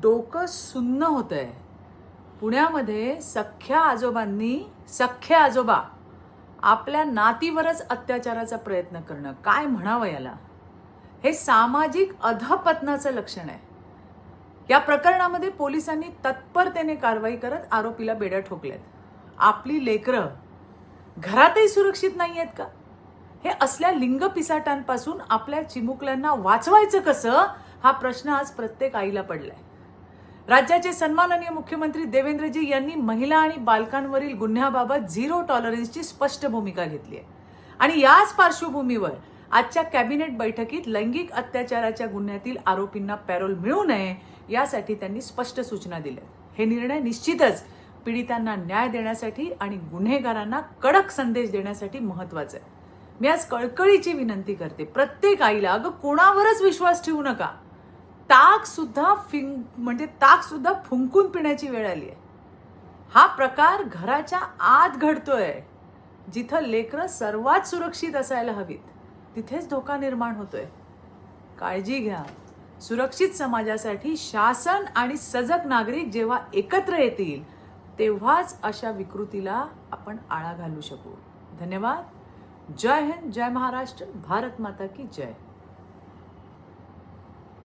डोकं सुन्न होतंय. पुण्यामध्ये सख्खे आजोबा आपल्या नातीवरच अत्याचाराचा प्रयत्न करणं, काय म्हणावं याला. हे सामाजिक अधपतनाचं लक्षण आहे. या प्रकरणामध्ये पोलिसांनी तत्परतेने कारवाई करत आरोपीला बेड्या ठोकल्यात. आपली लेकरं घरातही सुरक्षित नाही आहेत का? हे असल्या लिंग पिसाटांपासून आपल्या चिमुकल्यांना वाचवायचं कसं, हा प्रश्न आज प्रत्येक आईला पडलाय. राज्याचे सन्माननीय मुख्यमंत्री देवेंद्रजी यांनी महिला आणि बालकांवरील गुन्ह्याबाबत झिरो टॉलरन्सची स्पष्ट भूमिका घेतली आहे. आणि याच पार्श्वभूमीवर आजच्या कॅबिनेट बैठकीत लैंगिक अत्याचाराच्या गुन्ह्यातील आरोपींना पॅरोल मिळू नये यासाठी त्यांनी स्पष्ट सूचना दिल्या. हे निर्णय निश्चितच पीडितांना न्याय देण्यासाठी आणि गुन्हेगारांना कडक संदेश देण्यासाठी महत्वाचं आहे. मी आज कळकळीची विनंती करते प्रत्येक आईला, अगं कोणावरच विश्वास ठेवू नका. ताक सुद्धा फुंकून पिण्याची वेळ आली आहे. हा प्रकार घराच्या आत घडतोय. जिथं लेकरं सर्वात सुरक्षित असायला हवीत तिथेच धोका निर्माण होतोय. काळजी घ्या. सुरक्षित समाजासाठी शासन आणि सजग नागरिक जेव्हा एकत्र येतील तेव्हाच अशा विकृतीला आपण आळा घालू शकू. धन्यवाद. जय हिंद, जय महाराष्ट्र, भारत माता की जय.